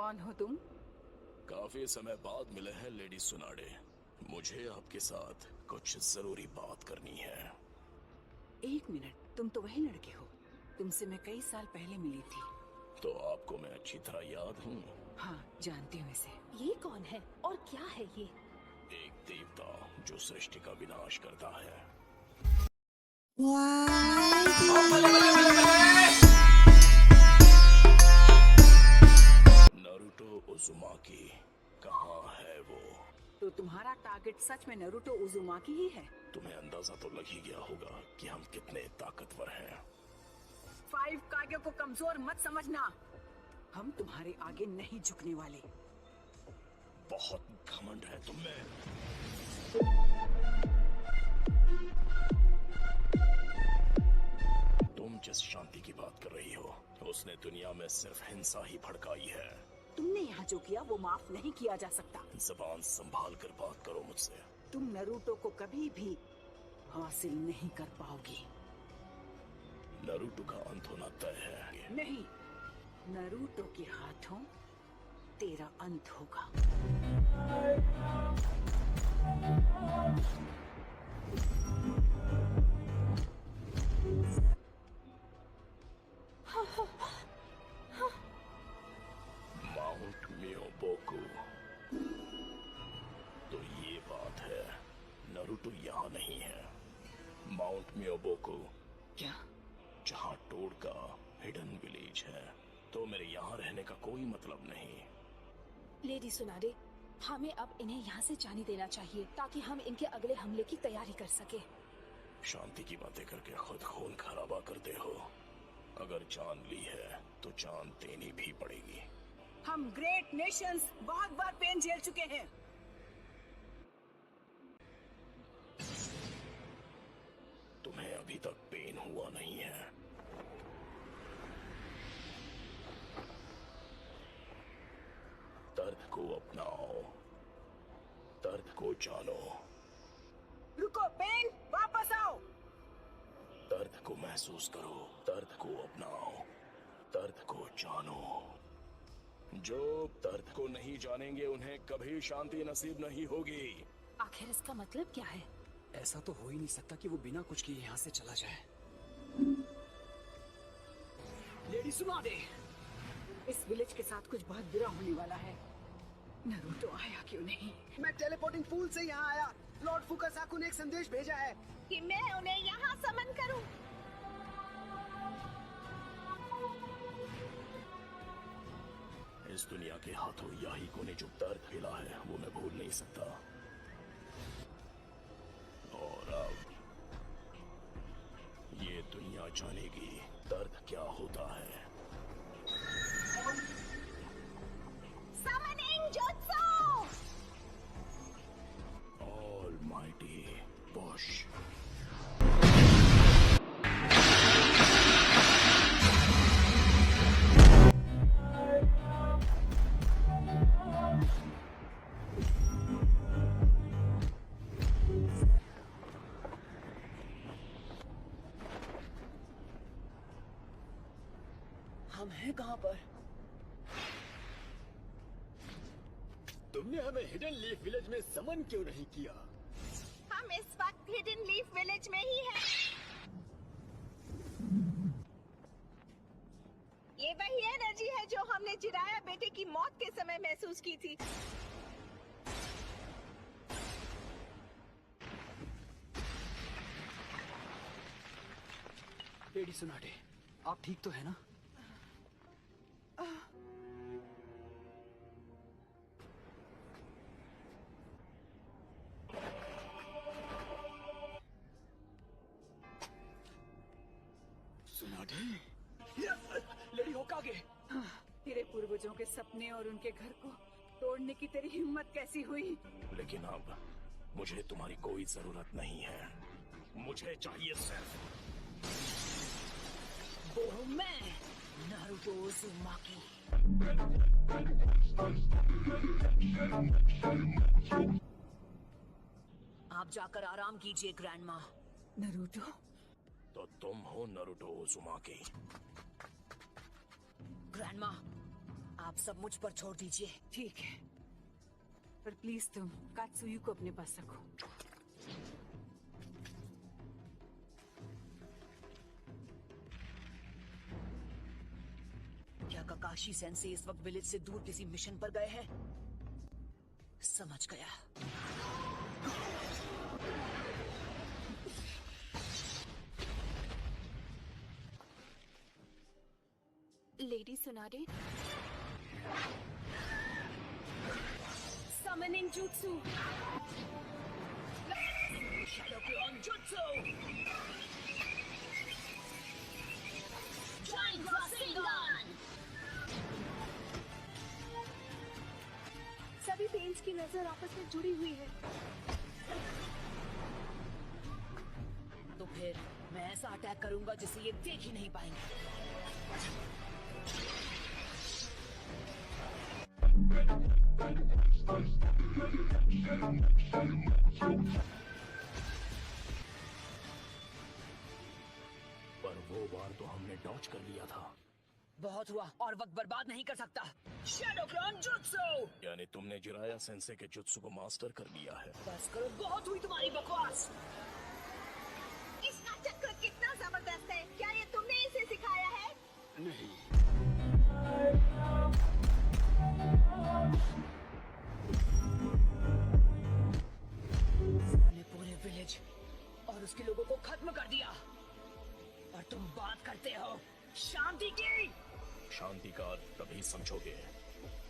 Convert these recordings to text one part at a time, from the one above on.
कौन हो तुम? काफी समय बाद मिले हैं लेडी सुनाडे। मुझे आपके साथ कुछ जरूरी बात करनी है। एक मिनट, तुम तो वही लड़के हो, तुमसे मैं कई साल पहले मिली थी। तो आपको मैं अच्छी तरह याद हूँ। हाँ, जानती हूँ इसे। ये कौन है और क्या है ये? एक देवता जो सृष्टि का विनाश करता है। नारुतो उज़ुमाकी कहाँ है वो? तो तुम्हारा टारगेट सच में नारुतो उज़ुमाकी ही है? तुम्हें अंदाजा तो लग ही गया होगा कि हम कितने ताकतवर हैं। 5 कागे को कमजोर मत समझना, हम तुम्हारे आगे नहीं झुकने वाले। बहुत घमंड है तुम में। तुम जिस शांति की बात कर रही हो, उसने दुनिया में सिर्फ हिंसा ही भड़काई है। तुमने यहाँ जो किया वो माफ नहीं किया जा सकता। जबान संभाल कर बात करो मुझसे। तुम नारुतो को कभी भी हासिल नहीं कर पाओगे। नारुतो का अंत होना तय है। नहीं, नारुतो के हाथों तेरा अंत होगा। माउंट मियोबोकू। तो ये बात है, नारुतो यहाँ नहीं है। माउंट मियोबोकू क्या? जहाँ टोड का हिडन विलेज है, तो मेरे यहाँ रहने का कोई मतलब नहीं। लेडी सुनाडे, हमें अब इन्हें यहाँ से जाने देना चाहिए ताकि हम इनके अगले हमले की तैयारी कर सके। शांति की बातें करके खुद खून खराबा करते हो। अगर जान ली है तो जान देनी भी पड़ेगी। हम ग्रेट नेशंस बहुत बार पेन झेल चुके हैं। तुम्हें अभी तक पेन हुआ नहीं है। दर्द को अपनाओ, दर्द को जानो। रुको पेन, वापस आओ। दर्द को महसूस करो, दर्द को अपनाओ, दर्द को जानो। जो दर्द को नहीं जानेंगे उन्हें कभी शांति नसीब नहीं होगी। आखिर इसका मतलब क्या है? ऐसा तो हो ही नहीं सकता कि वो बिना कुछ किए यहाँ से चला जाए। लेडी सुनाडे, इस विलेज के साथ कुछ बहुत बुरा होने वाला है। नारुतो आया क्यों नहीं? मैं टेलीपोर्टिंग पूल से यहाँ आया। लॉर्ड फुकासाकु ने एक संदेश भेजा है कि मैं उन्हें यहाँ समन करूं। इस दुनिया के हाथों याहिको ने जो दर्द हिला है वो मैं भूल नहीं सकता। और अब ये दुनिया जानेगी दर्द क्या होता है। Summoning jutsu! Almighty push. हम हैं कहाँ पर? तुमने हमें हिडन लीफ विलेज में समन क्यों नहीं किया? हम इस वक्त हिडन लीफ विलेज में ही हैं। ये वही एनर्जी है जो हमने जिराया बेटे की मौत के समय महसूस की थी। लेडी सुनाडे, आप ठीक तो है ना? सुनाडे, लेडी होकागे। तेरे पूर्वजों के सपने और उनके घर को तोड़ने की तेरी हिम्मत कैसी हुई? लेकिन अब मुझे तुम्हारी कोई जरूरत नहीं है। मुझे चाहिए सिर्फ वो हूँ मैं, नारुतो उज़ुमाकी। आप जाकर आराम कीजिए ग्रैंडमा। नारुतो? तो तुम हो नारुतो उज़ुमाकी। ग्रैंडमा, आप सब मुझ पर छोड़ दीजिए। ठीक है, पर प्लीज तुम कात्सुयु को अपने पास रखो। क्या ककाशी सेंसे इस वक्त विलेज से दूर किसी मिशन पर गए हैं? समझ गया। Lady Tsunade, Summoning Jutsu! Shadow Clone Jutsu! Giant Rasengan! सभी पेंस की नजर आपस में जुड़ी हुई है। तो फिर मैं ऐसा अटैक करूंगा जिसे ये देख ही नहीं पाएंगे। पर वो बार तो हमने डॉज कर लिया था। बहुत हुआ और वक्त बर्बाद नहीं कर सकता। Shadow clone jutsu! यानी तुमने जिराया सेंसे के जुत्सु को मास्टर कर लिया है। बस करो, बहुत हुई तुम्हारी बकवास। इसका चक्र कितना जबरदस्त है। क्या ये तुमने इसे सिखाया है? नहीं। हमने पूरे विलेज और उसके लोगों को खत्म कर दिया और तुम बात करते हो शांति की। शांति का अर्थ तभी समझोगे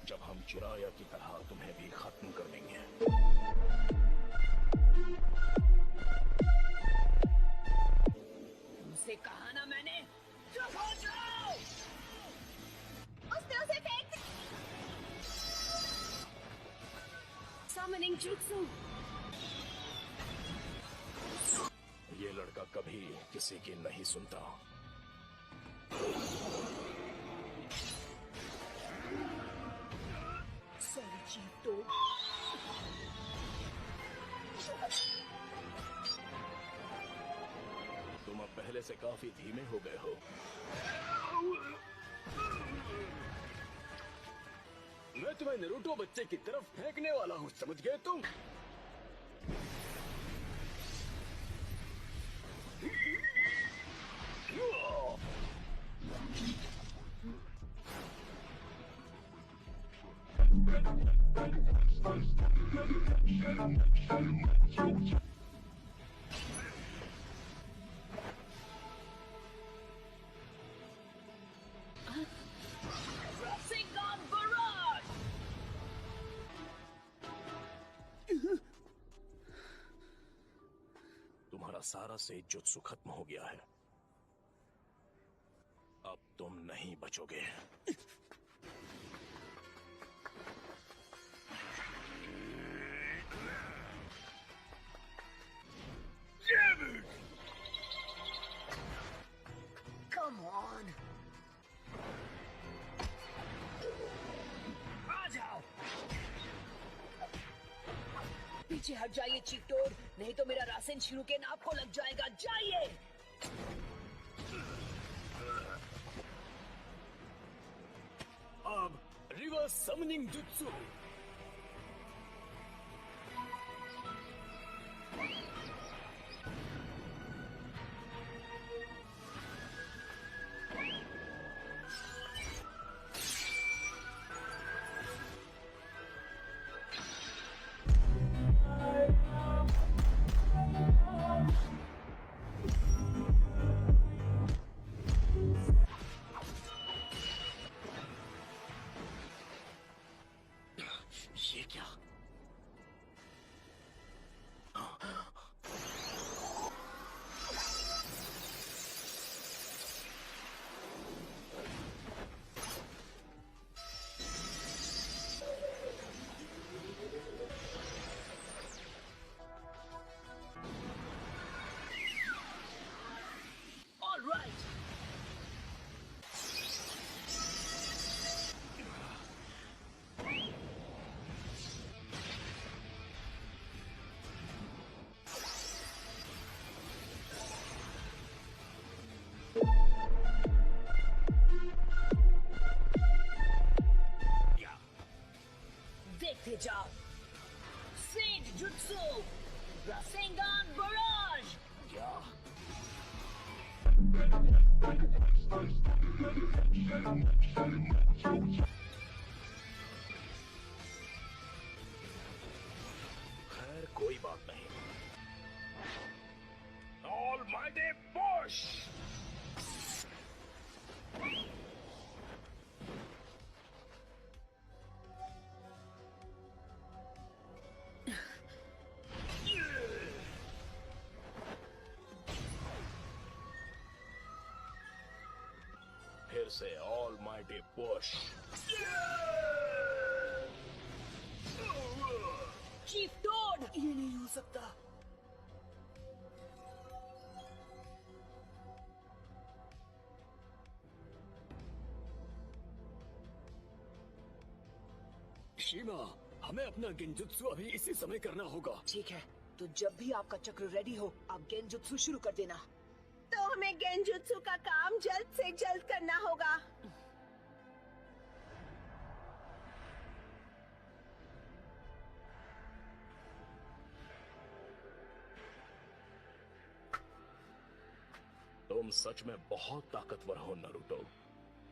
जब हम चिराया की तरह तुम्हें भी खत्म कर देंगे। तुमसे कहा ना मैंने, चुप हो जाओ। उसने उसे फेंक दिया। Summoning Jutsu! ये लड़का कभी किसी की नहीं सुनता। सॉरी चीफ तो तुम अब पहले से काफी धीमे हो गए हो। मैं तुम्हें नारुतो बच्चे की तरफ फेंकने वाला हूँ, समझ गए तुम? Rasengan Barrage! तुम्हारा सारा से जुत्सु खत्म हो गया है। अब तुम नहीं बचोगे। Come on! आ जाओ! पीछे हट जाइए चीकटोड, नहीं तो मेरा रासेन शिरुकेन आपको लग जाएगा। जाइए! अब रिवर्स समनिंग जुत्सु। खैर कोई बात नहीं। Almighty push. फिर से ऑलमाइटी पुश। चीफ टोड, ये नहीं हो सकता। शीमा, हमें अपना गेंजुत्सु अभी इसी समय करना होगा। ठीक है, तो जब भी आपका चक्र रेडी हो आप गेंजुत्सु शुरू कर देना। तो हमें गेंजुत्सु का काम जल्द से जल्द करना होगा। तुम सच में बहुत ताकतवर हो नारुतो,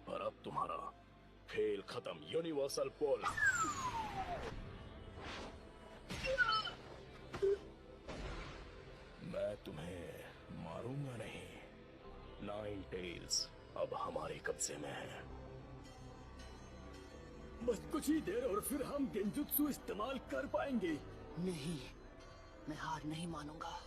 पर अब तुम्हारा खेल खत्म। यूनिवर्सल पुल। मैं तुम्हें मारूंगा नहीं। नाइन टेल्स अब हमारे कब्जे में है। बस कुछ ही देर और फिर हम गेंजुत्सु इस्तेमाल कर पाएंगे। नहीं, मैं हार नहीं मानूंगा।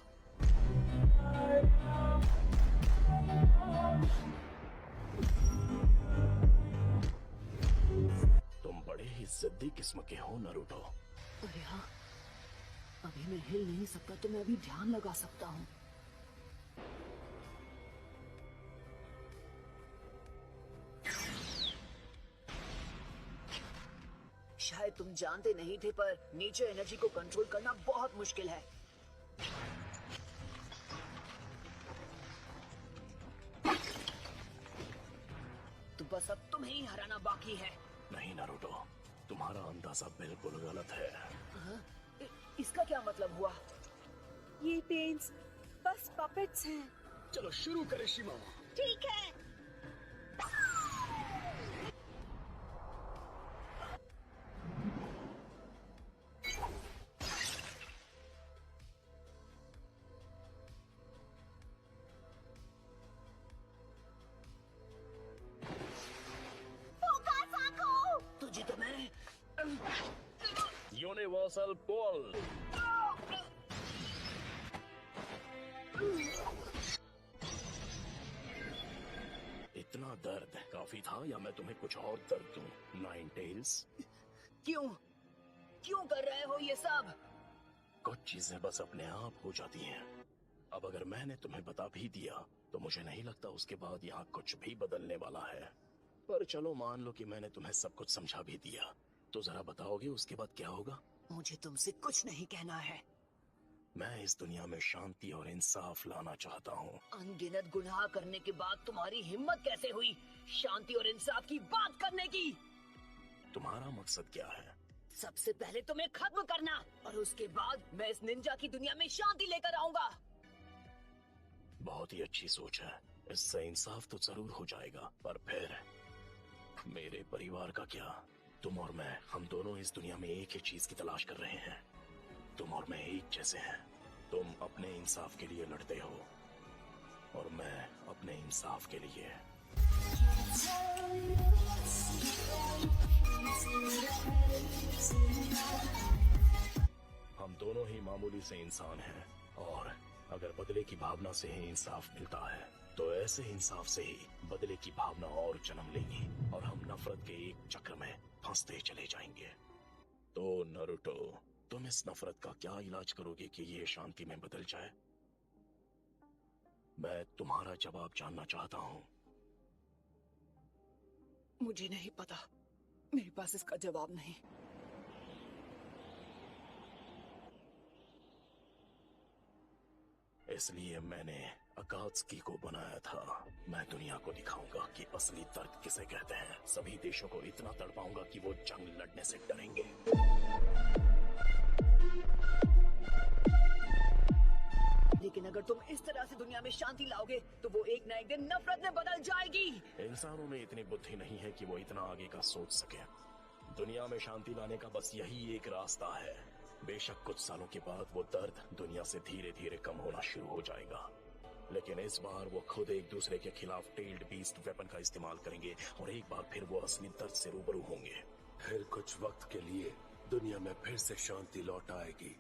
तुम बड़े ही जिद्दी किस्म के हो नारुतो। अरे हाँ, अभी मैं हिल नहीं सकता तो मैं अभी ध्यान लगा सकता हूँ। शायद तुम जानते नहीं थे, पर नेचर एनर्जी को कंट्रोल करना बहुत मुश्किल है। तो बस अब तुम्हें ही हराना बाकी है। नहीं नारुतो, तुम्हारा अंदाजा बिल्कुल गलत है। इसका क्या मतलब हुआ? ये पेंस बस पपेट्स हैं। चलो शुरू करें शीमा। ठीक है। तुझे तो मैं यूनिवर्सल पुल। इतना दर्द काफी था या मैं तुम्हें कुछ और दर्द दूं? नाइन टेल्स, क्यों कर रहे हो ये सब? कुछ चीजें बस अपने आप हो जाती हैं। अब अगर मैंने तुम्हें बता भी दिया तो मुझे नहीं लगता उसके बाद यहाँ कुछ भी बदलने वाला है। पर चलो मान लो कि मैंने तुम्हें सब कुछ समझा भी दिया, तो जरा बताओगे उसके बाद क्या होगा? मुझे तुमसे कुछ नहीं कहना है। मैं इस दुनिया में शांति और इंसाफ लाना चाहता हूँ। अनगिनत गुनाह करने के बाद तुम्हारी हिम्मत कैसे हुई शांति और इंसाफ की बात करने की? तुम्हारा मकसद क्या है? सबसे पहले तुम्हें खत्म करना, और उसके बाद मैं इस निंजा की दुनिया में शांति लेकर आऊंगा। बहुत ही अच्छी सोच है। इससे इंसाफ तो जरूर हो जाएगा, पर फिर मेरे परिवार का क्या? तुम और मैं, हम दोनों इस दुनिया में एक ही चीज की तलाश कर रहे हैं। तुम और मैं एक जैसे हैं। तुम अपने इंसाफ के लिए लड़ते हो और मैं अपने इंसाफ के लिए। हम दोनों ही मामूली से इंसान हैं, और अगर बदले की भावना से ही इंसाफ मिलता है तो ऐसे इंसाफ से ही बदले की भावना और जन्म लेगी और हम नफरत के एक चक्र में फंसते चले जाएंगे। तो नारुतो, तुम इस नफरत का क्या इलाज करोगे कि ये शांति में बदल जाए? मैं तुम्हारा जवाब जानना चाहता हूँ। मुझे नहीं पता, मेरे पास इसका जवाब नहीं। इसलिए मैंने अकात्सुकी को बनाया था। मैं दुनिया को दिखाऊंगा कि असली दर्द किसे कहते हैं। सभी देशों को इतना तड़पाऊंगा कि वो जंग लड़ने से डरेंगे। लेकिन अगर अगर तुम इस तरह से दुनिया में शांति लाओगे तो वो एक ना एक दिन नफरत में बदल जाएगी। इंसानों में इतनी बुद्धि नहीं है कि वो इतना आगे का सोच सके। दुनिया में शांति लाने का बस यही एक रास्ता है। बेशक कुछ सालों के बाद वो दर्द दुनिया से धीरे धीरे कम होना शुरू हो जाएगा, लेकिन इस बार वो खुद एक दूसरे के खिलाफ टेल्ड बीस्ट वेपन का इस्तेमाल करेंगे और एक बार फिर वो असली दर्द से रूबरू होंगे। फिर कुछ वक्त के लिए दुनिया में फिर से शांति लौट आएगी।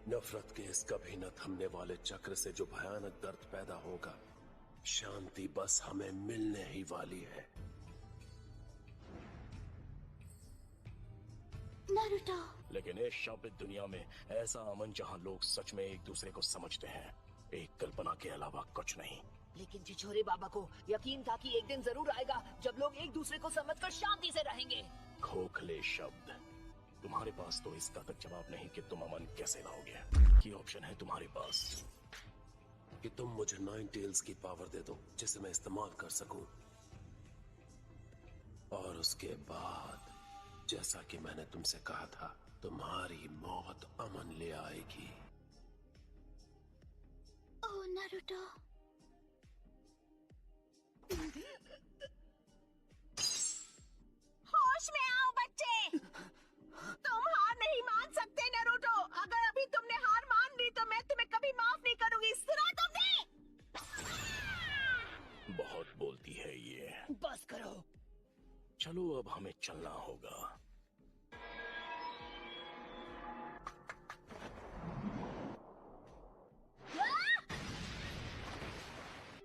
नफरत के इस कभी न थमने वाले चक्र से जो भयानक दर्द पैदा होगा, शांति बस हमें मिलने ही वाली है। नारुतो। लेकिन इस शापित दुनिया में ऐसा अमन जहां लोग सच में एक दूसरे को समझते हैं, एक कल्पना के अलावा कुछ नहीं। लेकिन छिछोरे बाबा को यकीन था कि एक दिन जरूर आएगा जब लोग एक दूसरे को समझकर शांति से रहेंगे। खोखले शब्द। तुम्हारे पास तो इसका तक जवाब नहीं कि तुम अमन कैसे लाओगे। की ऑप्शन है तुम्हारे पास कि तुम मुझे नाइन टेल्स की पावर दे दो जिसे मैं इस्तेमाल कर सकूं, और उसके बाद जैसा कि मैंने तुमसे कहा था, तुम्हारी मौत अमन ले आएगी। ओह नारुतो। होश में आओ बच्चे, तुम हार नहीं मान सकते नारुतो। अगर अभी तुमने हार मान ली तो मैं तुम्हें कभी माफ नहीं करूंगी। सुना तुमने? बहुत बोलती है ये। बस करो। चलो अब हमें चलना होगा।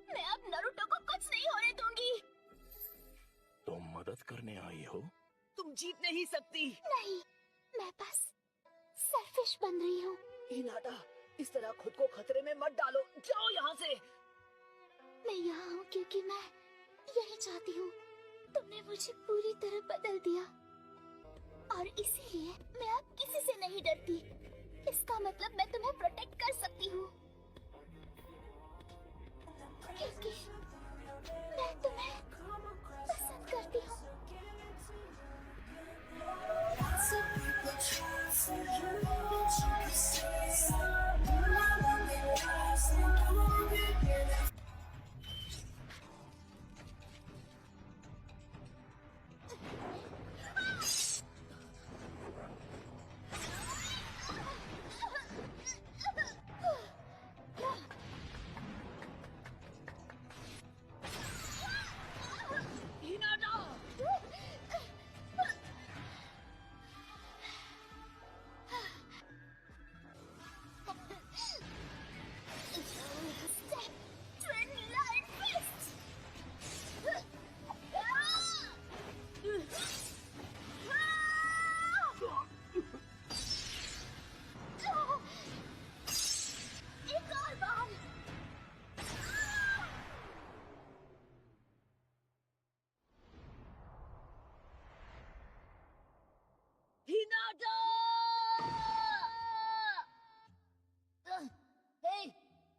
मैं अब नारुतो को कुछ नहीं होने दूंगी। तुम मदद करने आई हो? तुम जीत नहीं सकती। नहीं, मैं बस सेल्फिश बन रही हूँ। हिनाटा, इस तरह खुद को खतरे में मत डालो। जाओ यहाँ से। मैं यहाँ हूँ क्योंकि मैं यही चाहती हूँ। तुमने मुझे पूरी तरह बदल दिया और इसीलिए मैं अब किसी से नहीं डरती। इसका मतलब मैं तुम्हें प्रोटेक्ट कर सकती हूँ क्योंकि मैं तुम्हें पसंद करती हूँ।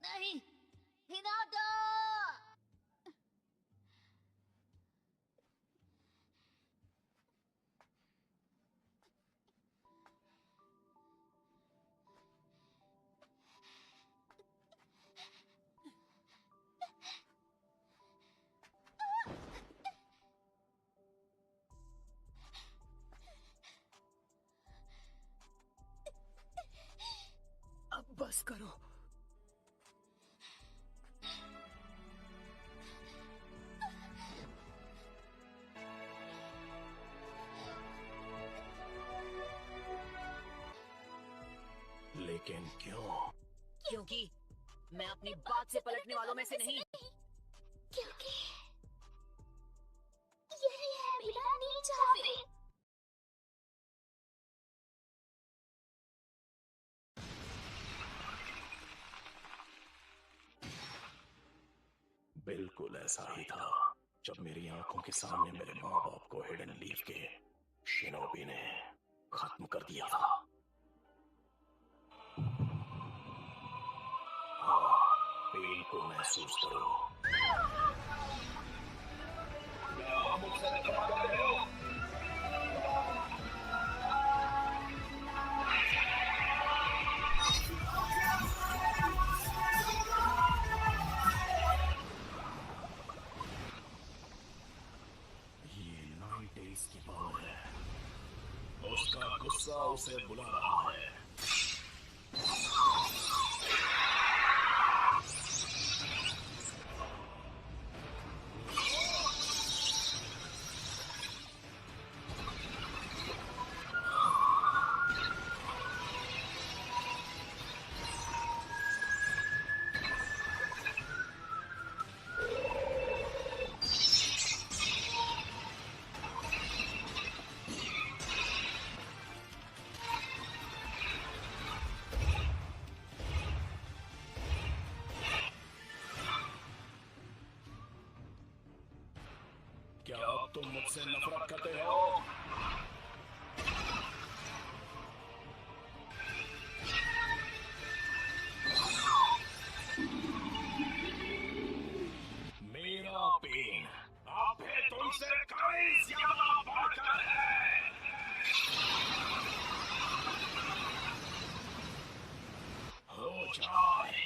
नहीं, हिनाटा। अब बस करो। लेकिन क्यों? क्योंकि मैं अपनी बात से पलटने वालों में से नहीं। क्योंकि यही है मेरा नीचा। बिल्कुल ऐसा ही था जब मेरी आंखों के सामने मेरे माँ बाप को हिडन लीफ के शिनोबी ने खत्म कर दिया था। हाँ, पेन को महसूस करो। उसे बुला रहा है। क्या अब तुम मुझसे नफरत करते हो? मेरा पेन अब भी तुमसे कहीं ज्यादा बढ़कर है। हो जाए।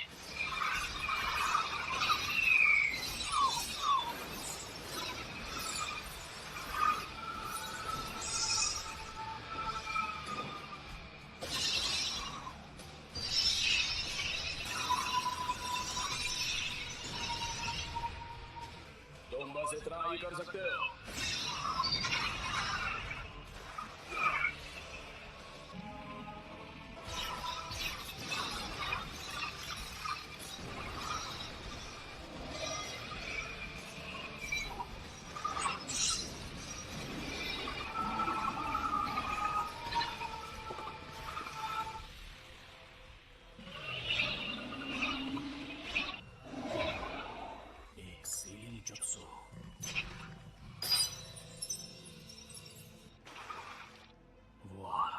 तुम बस इतना ही कर सकते हो। एक सीलिंग जुत्सु। वाह।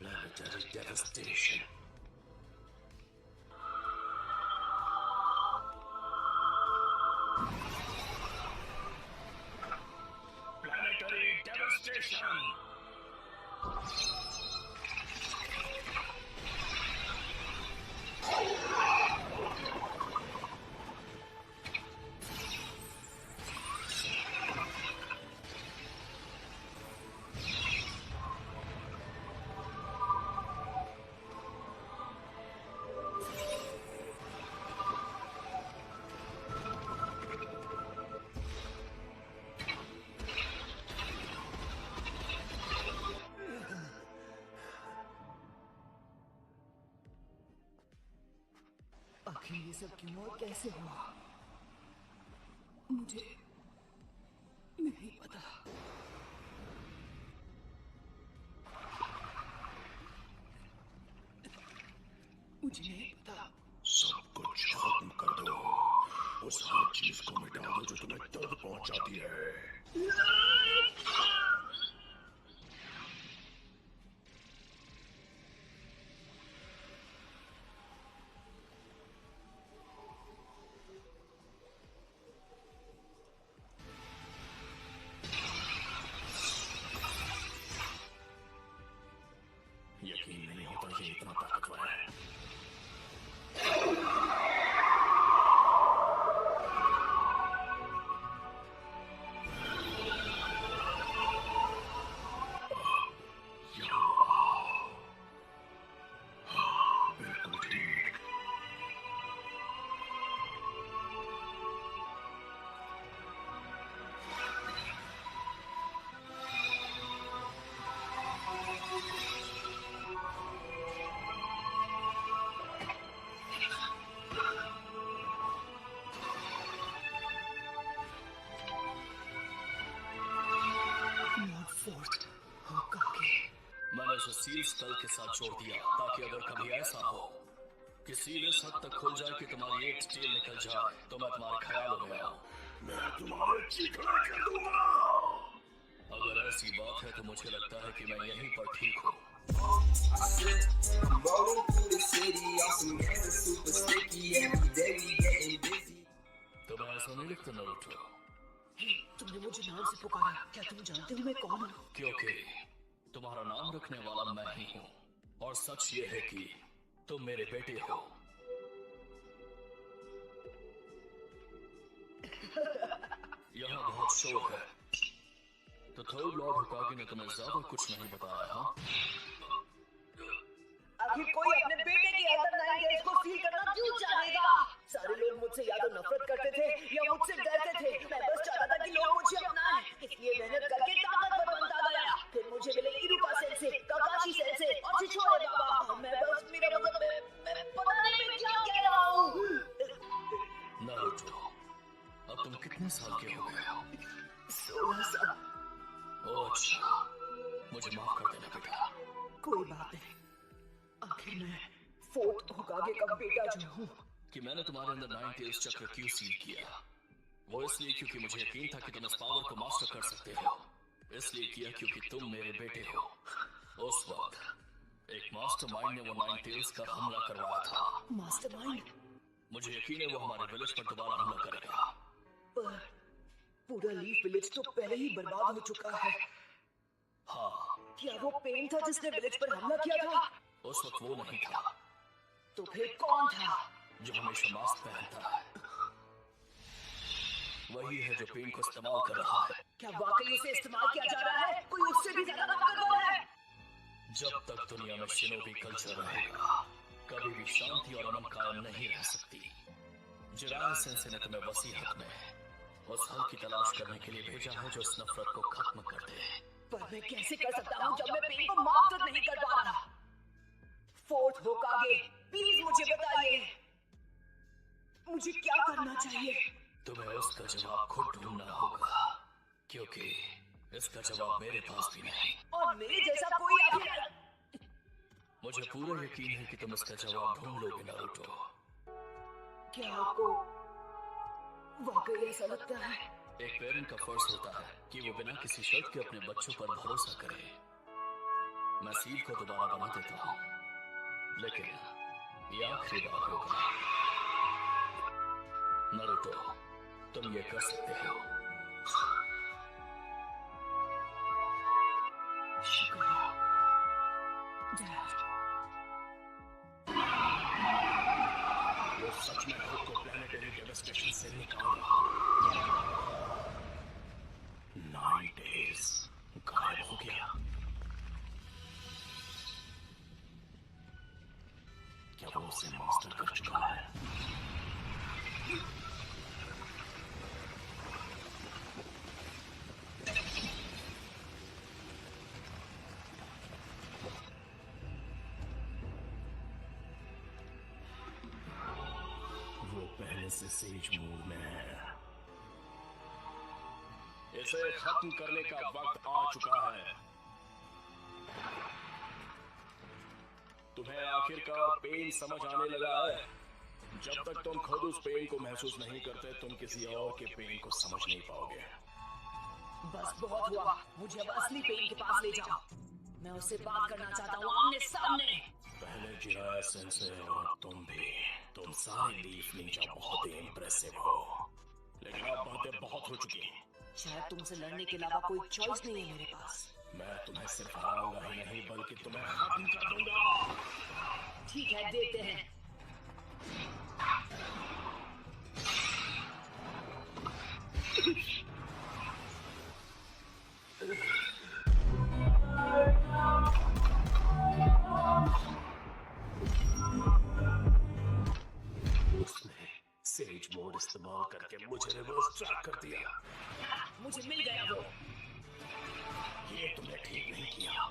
Planetary devastation. Planetary devastation. आखिर ये सब क्यों और कैसे हुआ, मुझे नहीं पता। मुझे नहीं पता। सब कुछ खत्म कर दो। उस हर चीज को मिटा दो जो तुम्हें दर्द पहुंचाती है। सील स्पेल के साथ जोड़ दिया ताकि अगर कभी ऐसा हो कि सील इस हद तक खुल जाए कि तुम्हारी एक स्टील निकल जाए तो मैं तुम्हारे ख्याल हो गया हूं। मैं तुम्हारे चिकना कर दूंगा। अगर ऐसी बात है तो मुझे लगता है कि मैं यहीं पर ठीक हूँ। तुम्हें ऐसा नहीं लगता नारुतो? तुमने मुझे नाम से पुकारा, क्या तुम जानते हो मैं कौन हूँ? क्योंकि तुम्हारा नाम रखने वाला मैं ही हूँ और सच ये है कि तुम मेरे बेटे हो। यहाँ बहुत शोर है तो थर्ड लॉर्ड हुकागे ने तुम्हें ज्यादा कुछ नहीं बताया। हाँ, आखिर कोई अपने बेटे के अंदर 9 डेज को सील करना क्यों चाहेगा? सारे लोग मुझसे या तो नफरत करते थे या मुझसे डरते थे। मैं बस चाहता था कि लोग मुझे अपनाएं, इसलिए मेहनत करके ताकतवर बनता गया। फिर मुझे मिले इरुका सेंसे, काकाशी सेंसे और छिछोरे बाबा। मैं बस मेरा मतलब मैं पता नहीं मैं क्या कह रहा हूँ। नारुतो, अब तुम कितने साल के हो गए हो? 16 साल। ओह अच्छा, मुझे माफ कर देना बेटा। कोई बात नहीं, आखिर मैं फोर्थ होकागे का बेटा जो हूँ। कि मैंने तुम्हारे अंदर 9 टेल्स चक्र क्यों सील किया? वो इसलिए क्योंकि मुझे यकीन था कि तुम इस पावर को मास्टर कर सकते हो। इसलिए किया क्योंकि तुम मेरे बेटे हो। उस वक्त एक मास्टरमाइंड ने वो 9 टेल्स का हमला करवाया था। मास्टरमाइंड? मुझे यकीन है वो हमारे विलेज पर दोबारा हमला करेगा। पर पूरा लीफ विलेज तो पहले ही बर्बाद हो चुका है। हाँ, क्या वो पेन था जिसने विलेज पर हमला किया था? उस वक्त वो नहीं था। तो फिर कौन था? जो हमेशा मास्क पहनता है वही है जो पेन को इस्तेमाल कर रहा है। क्या वाकई उसे इस्तेमाल किया जा रहा है? कोई उससे भी ज्यादा ताकतवर है? जब तक दुनिया में शिनोबी कल्चर रहेगा कभी भी शांति और अमन कायम नहीं रह सकती। जिराया सेंसे ने तुम्हें वसीयत में उस हल की तलाश करने के लिए भेजा है जो इस नफरत को खत्म कर दे। पर मैं कैसे कर सकता हूँ जब मैं पेन को माफ तक नहीं कर पा रहा? फोर्थ होकागे, प्लीज मुझे बताइए, मुझे क्या करना चाहिए? तुम्हें उसका जवाब खुद ढूंढना होगा क्योंकि इसका जवाब मेरे पास भी नहीं। और मेरे जैसा कोई आखिर? मुझे पूरा यकीन है कि तुम इसका जवाब ढूंढ लोगे नारुतो। क्या आपको वाकई ऐसा लगता है? एक पेरेंट का फर्ज होता है कि वो बिना किसी शर्त के अपने बच्चों पर भरोसा करे। मैं सील को दोबारा बना देता हूँ लेकिन ये आखिरी बार होगा। नारुतो, तुम ये कर सकते हो। शुक्रिया डैड। वो सच में खुद को प्लैनेटरी डेवस्टेशन से निकाल रहा। 9 डेज गायब हो गया। क्या वो उसे मास्टर कर चुका है? वो पहले से सेज मूड में है। इसे खत्म करने का वक्त आ चुका है। तुम्हें आखिरकार पेन समझ आने लगा है। जब तक तुम खुद उस पेन को महसूस नहीं करते तुम किसी और के पेन को समझ नहीं पाओगे। बस बहुत हुआ, मुझे अब असली पेन के पास ले जाओ। मैं उससे बात करना चाहता हूँ आमने सामने। पहले जिराया सेंसे और तुम भी। तुम सारे लीफ नीचा बहुत ही इंप्रेसिव हो लेकिन अब बातें बहुत हो चुकी हैं। शायद तुमसे लड़ने के अलावा कोई चॉइस नहीं है मेरे पास। मैं तुम्हें सिर्फ हराऊंगा ही नहीं बल्कि तुम्हें खत्म कर दूंगा। ठीक है, देखते हैं। उसने सेज मोड इस्तेमाल करके मुझे रिवर्स ट्रैक कर दिया। मुझे मिल गया वो। ये तुमने ठीक नहीं किया।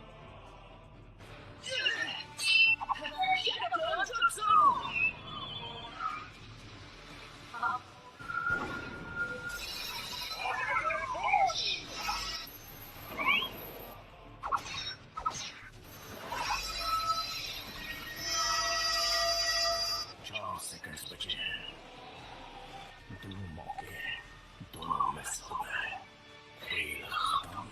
बचे हैं। दो मौके दोनों मिस हो गए। खेल खत्म।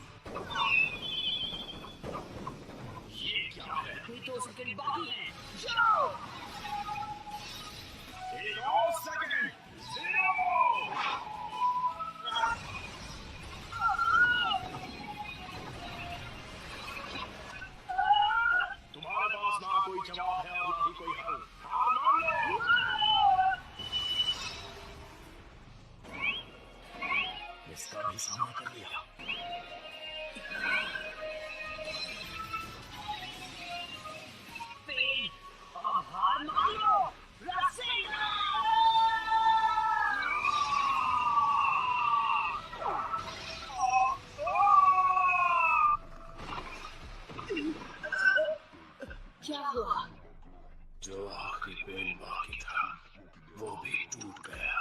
ये क्या है? अभी 2 सेकंड बाकी हैं। जाओ। एक और सेकंड। 0। तुम्हारे पास ना कोई जवाब है और ना ही कोई हल। हार मान लो। इसका भी सामना कर लिया। पेन, अब हार मान लो। रस्सी। क्या हुआ? जो आखिरी पेन बाकी था वो भी टूट गया।